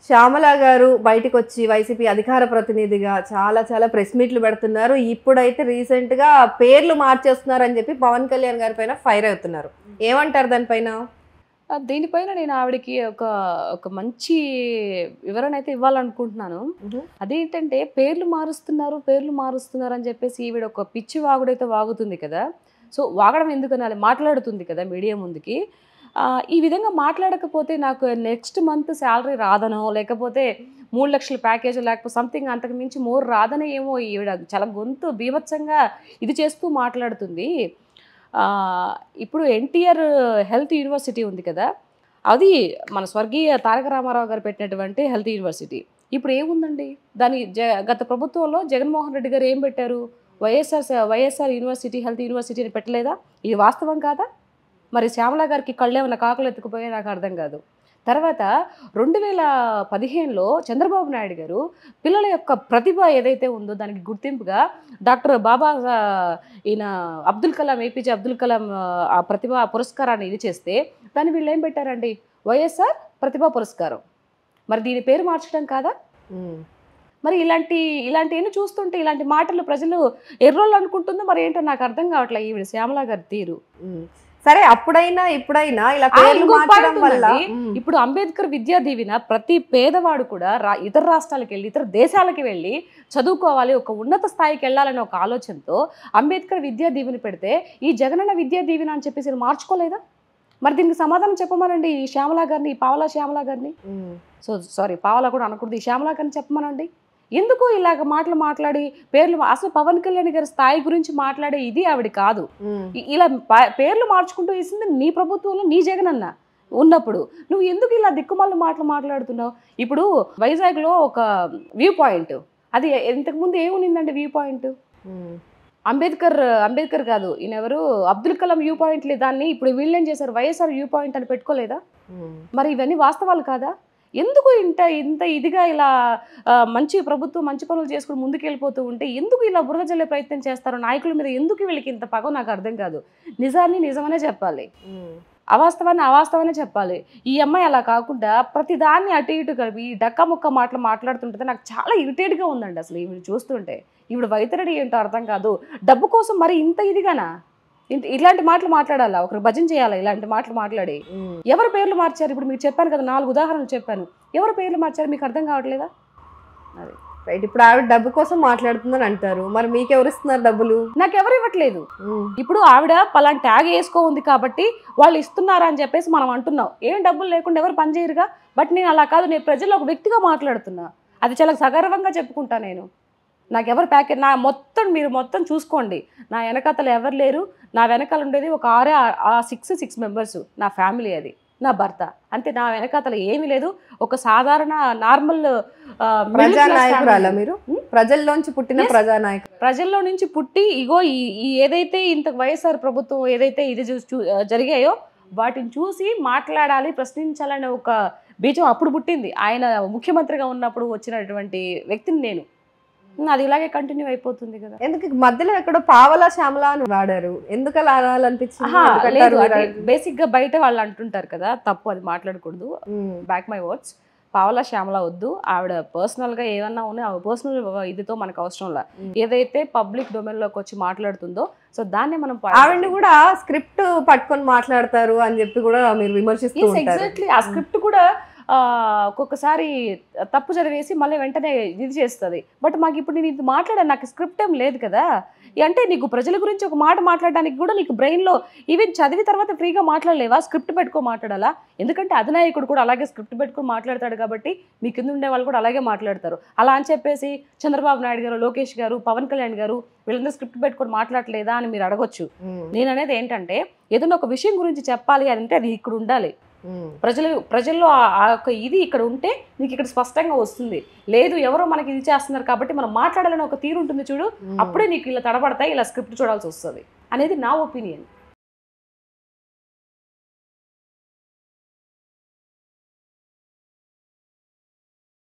శ్యామల గారు బయటకొచ్చి వైసీపీ అధికార ప్రతినిధిగా చాలా ప్రెస్ మీట్లు పెడుతున్నారు. ఇప్పుడైతే రీసెంట్‌గా పేర్లు మార్చేస్తున్నారు అని చెప్పి పవన్ కళ్యాణ్ గారి పైన ఫైర్ అవుతున్నారు. ఏమంటారు దానిపైన? దీనిపైన నేను ఆవిడకి ఒక మంచి వివరణ అయితే ఇవ్వాలనుకుంటున్నాను. అదేంటంటే పేర్లు మారుస్తున్నారు అని చెప్పేసి ఈవిడ ఒక పిచ్చి వాగుడైతే వాగుతుంది కదా! సో, వాగడం ఎందుకనాలి? మాట్లాడుతుంది కదా మీడియా ముందుకి. ఈ విధంగా మాట్లాడకపోతే నాకు నెక్స్ట్ మంత్ శాలరీ రాదనో, లేకపోతే 3 లక్షల ప్యాకేజ్ లేకపోతే సంథింగ్ అంతకు మించి మోర్ రాదనే ఏమో ఈవిడ చాలా గొంతు బీభత్సంగా ఇది చేస్తూ మాట్లాడుతుంది. ఇప్పుడు ఎన్టీఆర్ హెల్త్ యూనివర్సిటీ ఉంది కదా! అది మన స్వర్గీయ తారక రామారావు గారు పెట్టినటువంటి హెల్త్ యూనివర్సిటీ. ఇప్పుడు ఏముందండి? దాని గత ప్రభుత్వంలో జగన్మోహన్ రెడ్డి గారు ఏం పెట్టారు? వైఎస్ఆర్ యూనివర్సిటీ, హెల్త్ యూనివర్సిటీ అని పెట్టలేదా? ఇది వాస్తవం కాదా? మరి శ్యామల గారికి కళ్ళేమన్నా కాకులు ఎత్తుకుపోయా నాకు అర్థం కాదు. తర్వాత 2015లో చంద్రబాబు నాయుడు గారు పిల్లల యొక్క ప్రతిభ ఏదైతే ఉందో దానికి గుర్తింపుగా డాక్టర్ ఈయన ఏపీజే అబ్దుల్ కలాం ఆ ప్రతిభా పురస్కారాన్ని ఇది చేస్తే దాన్ని వీళ్ళు ఏం పెట్టారండి? వైఎస్ఆర్ ప్రతిభా పురస్కారం. మరి దీని పేరు మార్చడం కాదా? మరి ఇలాంటివన్నీ చూస్తుంటే ఇలాంటి మాటలు ప్రజలు ఎర్రోళ్ళు అనుకుంటుందో మరి ఏంటో నాకు అర్థం కావట్లేదు ఈవిడ శ్యామల గారి తీరు. సరే, అప్పుడైనా ఇప్పుడైనా ఇలా పేర్లు మార్చడం వల్ల ఇప్పుడు అంబేద్కర్ విద్యా దీవెన ప్రతి పేదవాడు కూడా ఇతర రాష్ట్రాలకు వెళ్ళి ఇతర దేశాలకు వెళ్ళి చదువుకోవాలి, ఒక ఉన్నత స్థాయికి వెళ్ళాలనే ఒక ఆలోచనతో అంబేద్కర్ విద్యా దీవెన పెడితే ఈ జగనన్న విద్యా దీవెన అని చెప్పేసి మార్చుకోలేదా? మరి దీనికి సమాధానం చెప్పమనండి ఈ శ్యామల గారిని, ఈ పావలా శ్యామల గారిని. సారీ, పావలా కూడా అనకూడదు, ఈ శ్యామల గారిని చెప్పమనండి. ఎందుకు ఇలాగ మాట్లాడి పేర్లు అసలు పవన్ కళ్యాణ్ గారి స్థాయి గురించి మాట్లాడే ఇది ఆవిడ కాదు. ఇలా పేర్లు మార్చుకుంటూ వేసింది నీ ప్రభుత్వంలో నీ జగనన్న ఉన్నప్పుడు. నువ్వు ఎందుకు ఇలా దిక్కుమాల మాట్లాడుతున్నావు? ఇప్పుడు వైజాగ్లో ఒక వ్యూ పాయింట్, అది ఇంతకుముందు ఏముందండి వ్యూ పాయింట్? అంబేద్కర్ కాదు, ఈయన ఎవరు, అబ్దుల్ కలాం వ్యూ పాయింట్. దాన్ని ఇప్పుడు వీళ్ళేం చేశారు? వైఎస్ఆర్ వ్యూ పాయింట్ అని పెట్టుకోలేదా? మరి ఇవన్నీ వాస్తవాలు కాదా? ఎందుకు ఇంత ఇదిగా ఇలా మంచి ప్రభుత్వం మంచి పనులు చేసుకుని ముందుకెళ్ళిపోతూ ఉంటే ఎందుకు ఇలా బురద జల్లే ప్రయత్నం చేస్తారు? నాయకుల మీద ఎందుకు వీళ్ళకి ఇంత పగ నాకు అర్థం కాదు. నిజాన్ని నిజమనే చెప్పాలి, అవాస్తవాన్ని అవాస్తవనే చెప్పాలి. ఈ అమ్మాయి అలా కాకుండా ప్రతిదాన్ని అటు ఇటు కలిపి డక్కా ముక్క మాట్లాడుతుంటే నాకు చాలా ఇరిటేట్గా ఉందండి అసలు ఈవిడ చూస్తుంటే. ఈవిడ వైతరడి ఏంటో అర్థం కాదు. డబ్బు కోసం మరి ఇంత ఇదిగానా? ఇలాంటి మాటలు మాట్లాడాలా? ఒకరు భజన చేయాలా ఇలాంటి మాటలు మాట్లాడి? ఎవరు పేర్లు మార్చారు? ఇప్పుడు మీకు చెప్పాను కదా, 4 ఉదాహరణలు చెప్పాను. ఎవరు పేర్లు మార్చారు మీకు అర్థం కావట్లేదా? అది రైట్. ఇప్పుడు ఆవిడ డబ్బు కోసం మాట్లాడుతుందని అంటారు, మరి మీకెవరు ఇస్తున్నారు డబ్బులు? నాకు ఎవరు ఇవ్వట్లేదు. ఇప్పుడు ఆవిడ పలాంటి ట్యాగ్ వేసుకో ఉంది కాబట్టి వాళ్ళు ఇస్తున్నారా అని చెప్పేసి మనం అంటున్నాం. ఏం డబ్బులు లేకుండా ఎవరు పనిచేయరుగా. బట్ నేను అలా కాదు, నేను ప్రజల్లో ఒక వ్యక్తిగా మాట్లాడుతున్నా. అది చాలా సగర్వంగా చెప్పుకుంటా నేను. నాకెవరు ప్యాకేజ్ మీరు మొత్తం చూసుకోండి. నా వెనకాతలు ఎవరు లేరు. నా వెనకాల ఉండేది ఒక 6 మెంబర్స్. నా ఫ్యామిలీ, అది నా భర్త, అంతే. నా వెనకాతల ఏమీ లేదు. ఒక సాధారణ నార్మల్ ప్రజానాయకురాలా మీరు? ప్రజల్లోంచి పుట్టిన ప్రజానాయకులు. ప్రజల్లో నుంచి పుట్టి ఇగో ఈ ఏదైతే ఇంత వైఎస్ఆర్ ప్రభుత్వం ఏదైతే ఇది జరిగాయో వాటిని చూసి మాట్లాడాలి, ప్రశ్నించాలనే ఒక బీజం అప్పుడు పుట్టింది. ఆయన ముఖ్యమంత్రిగా ఉన్నప్పుడు వచ్చినటువంటి వ్యక్తిని నేను. అది ఇలాగే కంటిన్యూ అయిపోతుంది కదా. ఎందుకు మధ్యలో ఎక్కడో పావలా శ్యామల అని వాడారు? ఎందుకు అలా అనాలనిపించింది? బేసిక్ గా బయట వాళ్ళు అంటుంటారు కదా, తప్పు, అది మాట్లాడకూడదు. బ్యాక్ మై వర్డ్స్, పావలా శ్యామల వద్దు. ఆవిడ పర్సనల్ గా ఏమన్నా ఉన్నాయి, ఆవిడ పర్సనల్ ఇదితో మనకు అవసరం లేదు. ఏదైతే పబ్లిక్ డొమైన్ లోకి వచ్చి మాట్లాడుతుందో సో దాన్ని మనం ఆవిడ కూడా స్క్రిప్ట్ పట్టుకొని మాట్లాడతారు అని చెప్పి కూడా మీరు విమర్శిస్తూ ఉంటారు. ఎగ్జాక్ట్లీ, ఆ స్క్రిప్ట్ కూడా ఒక్కొక్కసారి తప్పు జరిగేసి మళ్ళీ వెంటనే ఇది చేస్తుంది. బట్ మాకు ఇప్పుడు నేను ఇది మాట్లాడాను, నాకు స్క్రిప్ట్ ఏం లేదు కదా. అంటే నీకు ప్రజల గురించి ఒక మాట మాట్లాడడానికి కూడా నీకు బ్రెయిన్లో ఈవెన్ చదివి తర్వాత ఫ్రీగా మాట్లాడలేవా? స్క్రిప్ట్ పెట్టుకో మాట్లాడాలా? ఎందుకంటే అధినాయకుడు కూడా అలాగే స్క్రిప్ట్ పెట్టుకొని మాట్లాడతాడు కాబట్టి మీ కింద ఉండే వాళ్ళు కూడా అలాగే మాట్లాడతారు. అలా అని చెప్పేసి చంద్రబాబు నాయుడు గారు, లోకేష్ గారు, పవన్ కళ్యాణ్ గారు వీళ్ళందరూ స్క్రిప్ట్ పెట్టుకొని మాట్లాడలేదా అని మీరు అడగొచ్చు. నేను అనేది ఏంటంటే ఏదైనా ఒక విషయం గురించి చెప్పాలి అంటే అది ఇక్కడ ఉండాలి. ప్రజల్లో ఆ యొక్క ఇది ఇక్కడ ఉంటే నీకు ఇక్కడ స్పష్టంగా వస్తుంది. లేదు ఎవరో మనకి ఇది చేస్తున్నారు కాబట్టి మనం మాట్లాడాలని ఒక తీరు ఉంటుంది చూడు, అప్పుడే నీకు ఇలా తడబడతాయి, ఇలా స్క్రిప్ట్ చూడాల్సి వస్తుంది అనేది నా ఒపీనియన్.